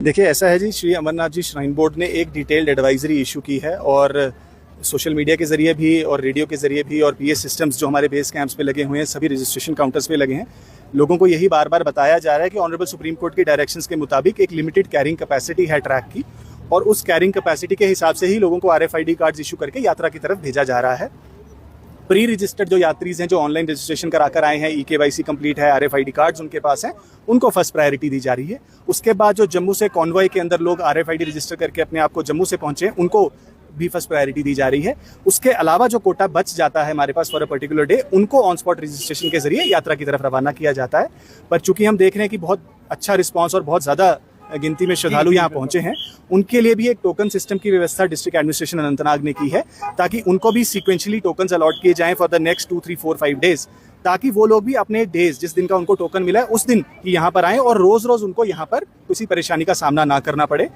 देखिए, ऐसा है जी, श्री अमरनाथ जी श्राइन बोर्ड ने एक डिटेल्ड एडवाइजरी इशू की है और सोशल मीडिया के ज़रिए भी और रेडियो के ज़रिए भी और पीए सिस्टम्स जो हमारे बेस कैंप्स पे लगे हुए हैं, सभी रजिस्ट्रेशन काउंटर्स पे लगे हैं। लोगों को यही बार बार बताया जा रहा है कि ऑनरेबल सुप्रीम कोर्ट के डायरेक्शंस के मुताबिक एक लिमिटेड कैरिंग कैपेसिटी है ट्रैक की, और उस कैरिंग कैपेसिटी के हिसाब से ही लोगों को RFID कार्ड्स इशू करके यात्रा की तरफ भेजा जा रहा है। प्री रजिस्टर्ड जो यात्रीज हैं, जो ऑनलाइन रजिस्ट्रेशन कराकर आए हैं, EKYC कंप्लीट है, RFID कार्ड्स उनके पास हैं, उनको फर्स्ट प्रायोरिटी दी जा रही है। उसके बाद जो जम्मू से कॉन्वॉय के अंदर लोग RFID रजिस्टर करके अपने आप को जम्मू से पहुंचे, उनको भी फर्स्ट प्रायोरिटी दी जा रही है। उसके अलावा जो कोटा बच जाता है हमारे पास फॉर अ पर्टिकुलर डे, उनको ऑन स्पॉट रजिस्ट्रेशन के जरिए यात्रा की तरफ रवाना किया जाता है। पर चूंकि हम देख रहे हैं कि बहुत अच्छा रिस्पॉन्स और बहुत ज़्यादा गिनती में श्रद्धालु यहाँ पहुंचे हैं, उनके लिए भी एक टोकन सिस्टम की व्यवस्था डिस्ट्रिक्ट एडमिनिस्ट्रेशन अनंतनाग ने की है, ताकि उनको भी सीक्वेंशली टोकन्स अलॉट किए जाएं फॉर द नेक्स्ट 2, 3, 4, 5 डेज, ताकि वो लोग भी अपने डेज जिस दिन का उनको टोकन मिला है उस दिन ही यहाँ पर आएँ और रोज़ रोज़ उनको यहाँ पर किसी परेशानी का सामना ना करना पड़े।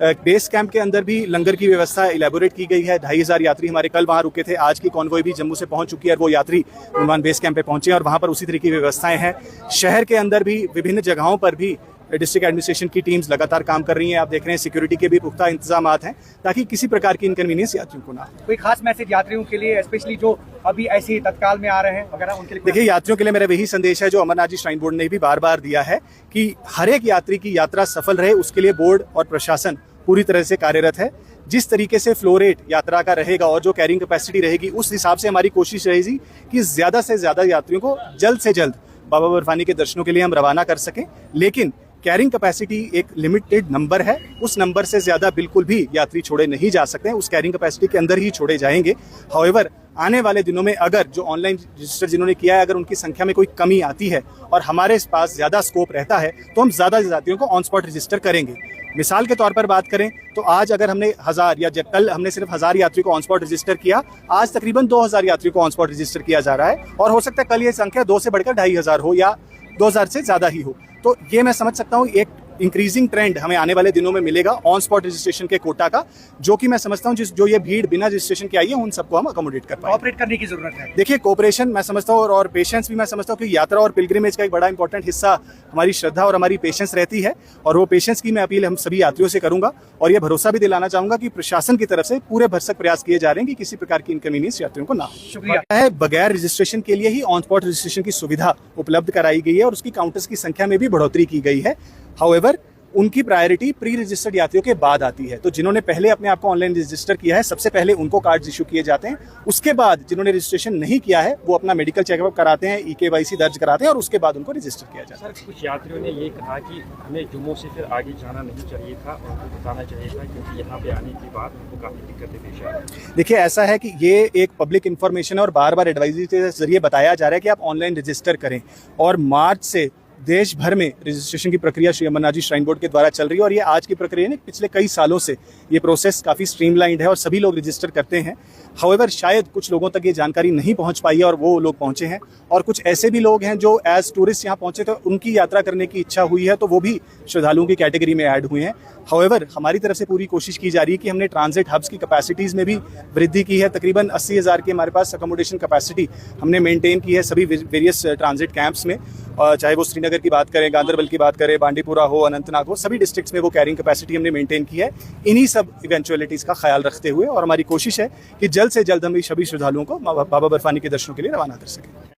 बेस कैंप के अंदर भी लंगर की व्यवस्था इलेबोरेट की गई है। 2500 यात्री हमारे कल वहाँ रुके थे। आज की कॉन्वॉय भी जम्मू से पहुँच चुकी है और वो यात्री उन्मान बेस कैंप पे पहुँचे और वहाँ पर उसी तरह की व्यवस्थाएं हैं। शहर के अंदर भी विभिन्न जगहों पर भी डिस्ट्रिक्ट एडमिनिस्ट्रेशन की टीम्स लगातार काम कर रही हैं। आप देख रहे हैं सिक्योरिटी के भी पुख्ता इंतजामात हैं, ताकि किसी प्रकार की इनकन्वीनियंस यात्रियों को ना हो। कोई खास मैसेज यात्रियों के लिए, स्पेशली जो अभी ऐसे तत्काल में आ रहे हैं वगैरह, उनके लिए? देखिए, यात्रियों के लिए मेरा वही संदेश है जो अमरनाथ जी श्राइन बोर्ड ने भी बार बार दिया है कि हर एक यात्री की यात्रा सफल रहे, उसके लिए बोर्ड और प्रशासन पूरी तरह से कार्यरत है। जिस तरीके से फ्लो रेट यात्रा का रहेगा और जो कैरिंग कैपेसिटी रहेगी, उस हिसाब से हमारी कोशिश रहेगी कि ज़्यादा से ज़्यादा यात्रियों को जल्द से जल्द बाबा बर्फानी के दर्शनों के लिए हम रवाना कर सकें। लेकिन कैरिंग कैपेसिटी एक लिमिटेड नंबर है, उस नंबर से ज़्यादा बिल्कुल भी यात्री छोड़े नहीं जा सकते हैं, उस कैरिंग कैपेसिटी के अंदर ही छोड़े जाएंगे। हाउएवर, आने वाले दिनों में अगर जो ऑनलाइन रजिस्टर जिन्होंने किया है, अगर उनकी संख्या में कोई कमी आती है और हमारे पास ज़्यादा स्कोप रहता है, तो हम ज़्यादा यात्रियों को ऑन स्पॉट रजिस्टर करेंगे। मिसाल के तौर पर बात करें तो आज अगर हमने 1000 या कल हमने सिर्फ 1000 यात्रियों को ऑन स्पॉट रजिस्टर किया, आज तकरीबन 2000 यात्रियों को ऑन स्पॉट रजिस्टर किया जा रहा है, और हो सकता है कल ये संख्या 2 से बढ़कर 2500 हो या 2000 से ज़्यादा ही हो। तो ये मैं समझ सकता हूँ एक इंक्रीजिंग ट्रेंड हमें आने वाले दिनों में मिलेगा ऑन स्पॉट रजिस्ट्रेशन के कोटा का, जो कि मैं समझता हूं जो ये भीड़ बिना रजिस्ट्रेशन के आई है, उन सबको हम अकोमोडेट कर पाएंगे। ऑपरेट करने की जरूरत है। देखिए, कोऑपरेशन मैं समझता हूं और पेशेंस भी मैं समझता हूं कि यात्रा और पिलग्रिमेज का एक बड़ा इंपॉर्टेंट हिस्सा हमारी श्रद्धा और हमारी पेशेंस रहती है, और वो पेशेंस की मैं अपील हम सभी यात्रियों से करूंगा और ये भरोसा भी दिलाना चाहूंगा कि प्रशासन की तरफ से पूरे भरसक प्रयास किए जा रहे हैं कि किसी प्रकार की इनकन्वीनियंस यात्रियों को ना हो। शुक्रिया है, बगैर रजिस्ट्रेशन के लिए ही ऑन स्पॉट रजिस्ट्रेशन की सुविधा उपलब्ध कराई गई है और उसकी काउंटर्स की संख्या में भी बढ़ोतरी की गई है। हाउएवर, उनकी प्रायोरिटी प्री रजिस्टर्ड यात्रियों के बाद आती है। तो जिन्होंने पहले अपने आप को ऑनलाइन रजिस्टर किया है, सबसे पहले उनको कार्ड्स इशू किए जाते हैं। उसके बाद जिन्होंने रजिस्ट्रेशन नहीं किया है, वो अपना मेडिकल चेकअप कराते हैं, EKYC दर्ज कराते हैं और उसके बाद उनको रजिस्टर किया जाता है। सर, कुछ यात्रियों ने ये कहा कि हमें जम्मू से फिर आगे जाना नहीं चाहिए था, उनको बताना चाहिए था, क्योंकि यहाँ पे आने के बाद उनको काफ़ी दिक्कतें पेश आई। देखिए, ऐसा है कि ये एक पब्लिक इन्फॉर्मेशन है और बार बार एडवाइजरी के जरिए बताया जा रहा है कि आप ऑनलाइन रजिस्टर करें, और मार्च से देश भर में रजिस्ट्रेशन की प्रक्रिया श्री अमरनाथ जी श्राइन बोर्ड के द्वारा चल रही है, और ये आज की प्रक्रिया नहीं, पिछले कई सालों से ये प्रोसेस काफ़ी स्ट्रीमलाइंड है और सभी लोग रजिस्टर करते हैं। हाउएवर, शायद कुछ लोगों तक ये जानकारी नहीं पहुंच पाई है और वो लोग पहुंचे हैं, और कुछ ऐसे भी लोग हैं जो एज टूरिस्ट यहाँ पहुंचे तो उनकी यात्रा करने की इच्छा हुई है, तो वो भी श्रद्धालुओं की कैटेगरी में ऐड हुए हैं। हाउएवर, हमारी तरफ से पूरी कोशिश की जा रही है कि हमने ट्रांजिट हब्स की कैपेसिटीज़ में भी वृद्धि की है। तकरीबन 80,000 की हमारे पास अकोमोडेशन कैपेसिटी हमने मेंटेन की है सभी वेरियस ट्रांजिट कैंप्स में, चाहे वो श्रीनगर की बात करें, गांदरबल की बात करें, बांडीपुरा हो, अनंतनाग हो, सभी डिस्ट्रिक्ट्स में वो कैरिंग कैपेसिटी हमने मेंटेन की है। इन्हीं सब इवेंचुअलिटीज़ का ख्याल रखते हुए, और हमारी कोशिश है कि जल्द से जल्द हम सभी श्रद्धालुओं को बाबा बर्फानी के दर्शनों के लिए रवाना कर सकें।